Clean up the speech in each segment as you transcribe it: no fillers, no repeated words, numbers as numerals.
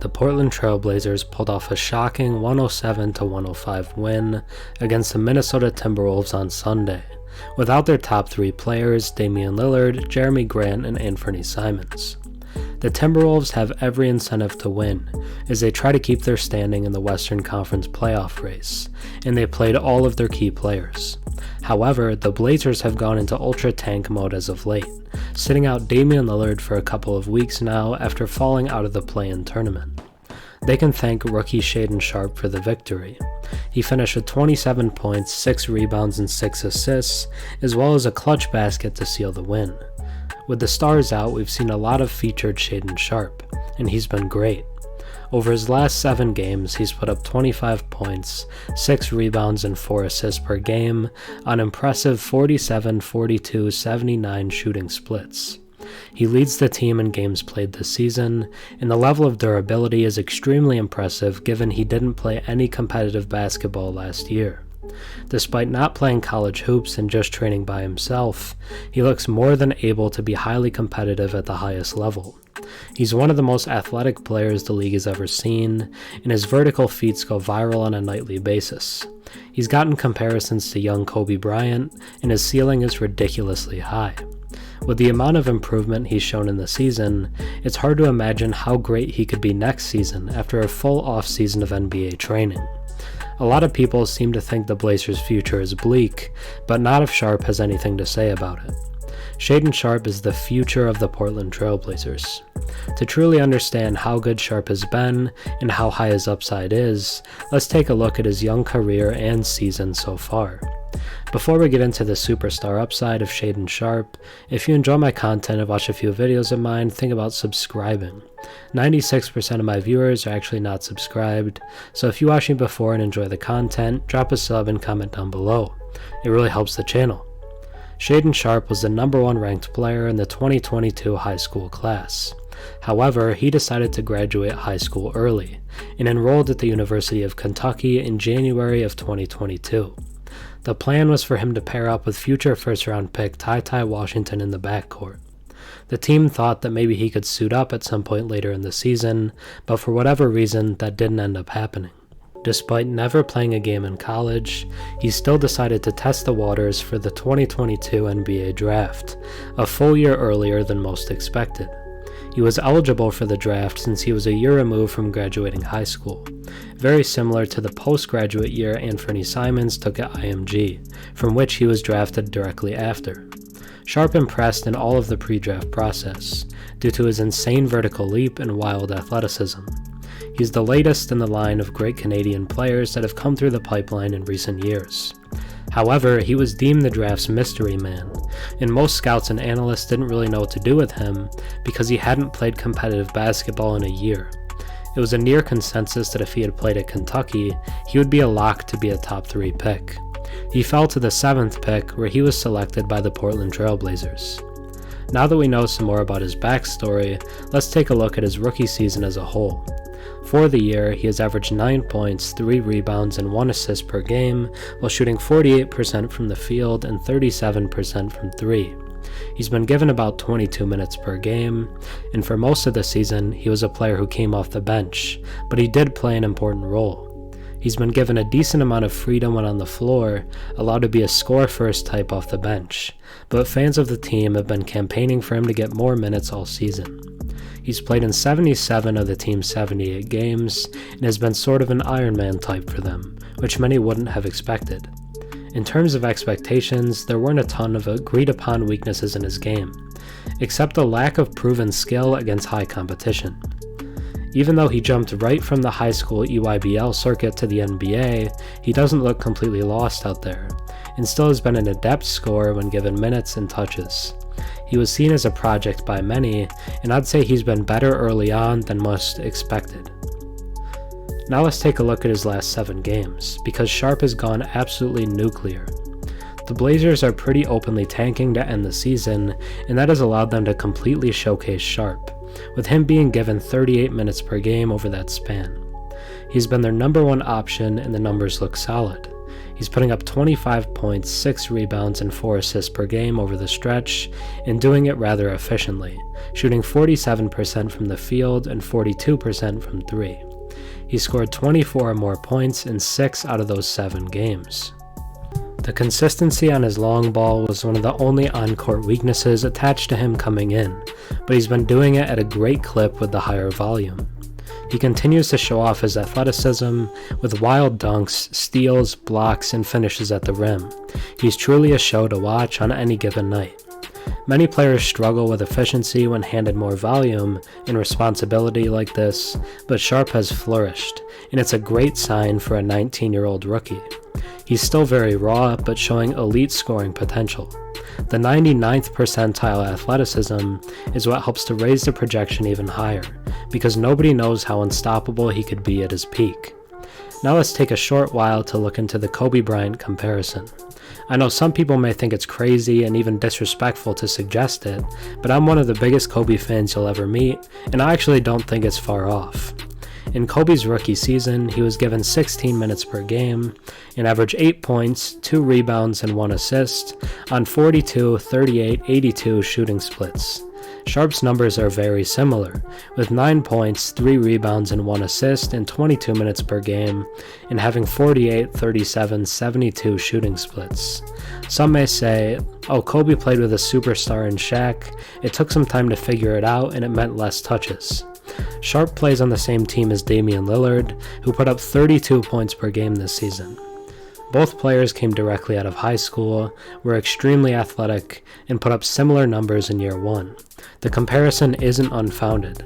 the Portland Trail Blazers pulled off a shocking 107-105 win against the Minnesota Timberwolves on Sunday, without their top three players, Damian Lillard, Jeremy Grant, and Anthony Simons. The Timberwolves have every incentive to win, as they try to keep their standing in the Western Conference playoff race, and they played all of their key players. However, the Blazers have gone into ultra tank mode as of late, sitting out Damian Lillard for a couple of weeks now after falling out of the play-in tournament. They can thank rookie Shaedon Sharpe for the victory. He finished with 27 points, 6 rebounds, and 6 assists, as well as a clutch basket to seal the win. With the stars out, we've seen a lot of featured Shaedon Sharpe, and he's been great. Over his last 7 games, he's put up 25 points, 6 rebounds, and 4 assists per game on impressive 47, 42, 79 shooting splits. He leads the team in games played this season, and the level of durability is extremely impressive given he didn't play any competitive basketball last year. Despite not playing college hoops and just training by himself, he looks more than able to be highly competitive at the highest level. He's one of the most athletic players the league has ever seen, and his vertical feats go viral on a nightly basis. He's gotten comparisons to young Kobe Bryant, and his ceiling is ridiculously high. With the amount of improvement he's shown in the season, it's hard to imagine how great he could be next season after a full off-season of NBA training. A lot of people seem to think the Blazers' future is bleak, but not if Sharpe has anything to say about it. Shaedon Sharpe is the future of the Portland Trail Blazers. To truly understand how good Sharpe has been and how high his upside is, let's take a look at his young career and season so far. Before we get into the superstar upside of Shaedon Sharpe, if you enjoy my content and watch a few videos of mine, think about subscribing. 96% of my viewers are actually not subscribed, so if you watch me before and enjoy the content, drop a sub and comment down below. It really helps the channel. Shaedon Sharpe was the #1 ranked player in the 2022 high school class. However, he decided to graduate high school early and enrolled at the University of Kentucky in January of 2022. The plan was for him to pair up with future first-round pick Ty Washington in the backcourt. The team thought that maybe he could suit up at some point later in the season, but for whatever reason, that didn't end up happening. Despite never playing a game in college, he still decided to test the waters for the 2022 NBA draft, a full year earlier than most expected. He was eligible for the draft since he was a year removed from graduating high school, very similar to the postgraduate year Anthony Simons took at IMG, from which he was drafted directly after. Sharpe impressed in all of the pre-draft process, due to his insane vertical leap and wild athleticism. He's the latest in the line of great Canadian players that have come through the pipeline in recent years. However, he was deemed the draft's mystery man, and most scouts and analysts didn't really know what to do with him because he hadn't played competitive basketball in a year. It was a near consensus that if he had played at Kentucky, he would be a lock to be a top 3 pick. He fell to the 7th pick, where he was selected by the Portland Trail Blazers. Now that we know some more about his backstory, let's take a look at his rookie season as a whole. For the year, he has averaged 9 points, 3 rebounds, and 1 assist per game, while shooting 48% from the field and 37% from 3. He's been given about 22 minutes per game, and for most of the season, he was a player who came off the bench, but he did play an important role. He's been given a decent amount of freedom when on the floor, allowed to be a score-first type off the bench, but fans of the team have been campaigning for him to get more minutes all season. He's played in 77 of the team's 78 games, and has been sort of an Iron Man type for them, which many wouldn't have expected. In terms of expectations, there weren't a ton of agreed-upon weaknesses in his game, except a lack of proven skill against high competition. Even though he jumped right from the high school EYBL circuit to the NBA, he doesn't look completely lost out there, and still has been an adept scorer when given minutes and touches. He was seen as a project by many, and I'd say he's been better early on than most expected. Now let's take a look at his last 7 games, because Sharpe has gone absolutely nuclear. The Blazers are pretty openly tanking to end the season, and that has allowed them to completely showcase Sharpe, with him being given 38 minutes per game over that span. He's been their #1 option, and the numbers look solid. He's putting up 25 points, 6 rebounds, and 4 assists per game over the stretch, and doing it rather efficiently, shooting 47% from the field and 42% from 3. He scored 24 or more points in 6 out of those 7 games. The consistency on his long ball was one of the only on-court weaknesses attached to him coming in, but he's been doing it at a great clip with the higher volume. He continues to show off his athleticism with wild dunks, steals, blocks, and finishes at the rim. He's truly a show to watch on any given night. Many players struggle with efficiency when handed more volume and responsibility like this, but Sharpe has flourished, and it's a great sign for a 19-year-old rookie. He's still very raw, but showing elite scoring potential. The 99th percentile athleticism is what helps to raise the projection even higher, because nobody knows how unstoppable he could be at his peak. Now let's take a short while to look into the Kobe Bryant comparison. I know some people may think it's crazy and even disrespectful to suggest it, but I'm one of the biggest Kobe fans you'll ever meet, and I actually don't think it's far off. In Kobe's rookie season, he was given 16 minutes per game and averaged 8 points, 2 rebounds, and 1 assist on 42, 38, 82 shooting splits. Sharpe's numbers are very similar, with 9 points, 3 rebounds, and 1 assist in 22 minutes per game, and having 48, 37, 72 shooting splits. Some may say, oh, Kobe played with a superstar in Shaq, it took some time to figure it out and it meant less touches. Sharpe plays on the same team as Damian Lillard, who put up 32 points per game this season. Both players came directly out of high school, were extremely athletic, and put up similar numbers in year one. The comparison isn't unfounded.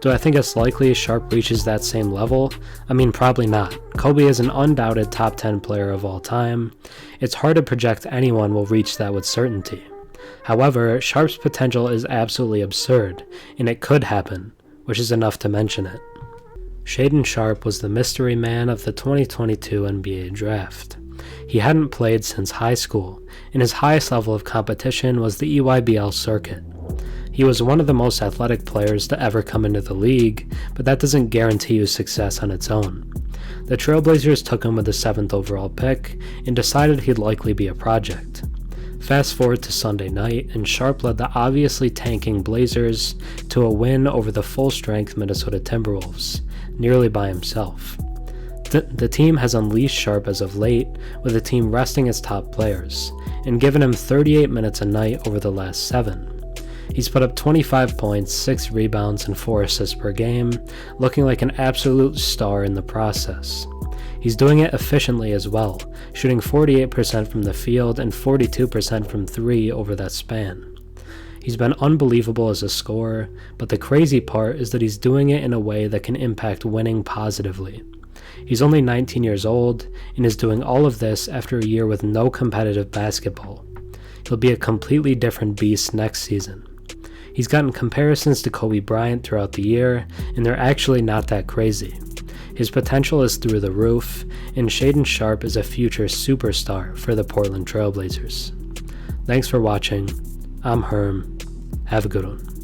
Do I think it's likely Sharpe reaches that same level? I mean, probably not. Kobe is an undoubted top 10 player of all time. It's hard to project anyone will reach that with certainty. However, Sharpe's potential is absolutely absurd, and it could happen, which is enough to mention it. Shaedon Sharpe was the mystery man of the 2022 NBA Draft. He hadn't played since high school, and his highest level of competition was the EYBL circuit. He was one of the most athletic players to ever come into the league, but that doesn't guarantee you success on its own. The Trailblazers took him with the 7th overall pick and decided he'd likely be a project. Fast forward to Sunday night, and Sharpe led the obviously tanking Blazers to a win over the full-strength Minnesota Timberwolves, nearly by himself. The team has unleashed Sharpe as of late, with the team resting its top players, and given him 38 minutes a night over the last 7. He's put up 25 points, 6 rebounds, and 4 assists per game, looking like an absolute star in the process. He's doing it efficiently as well, shooting 48% from the field and 42% from 3 over that span. He's been unbelievable as a scorer, but the crazy part is that he's doing it in a way that can impact winning positively. He's only 19 years old and is doing all of this after a year with no competitive basketball. He'll be a completely different beast next season. He's gotten comparisons to Kobe Bryant throughout the year, and they're actually not that crazy. His potential is through the roof, and Shaedon Sharpe is a future superstar for the Portland Trailblazers. Thanks for watching. I'm Herm. Have a good one.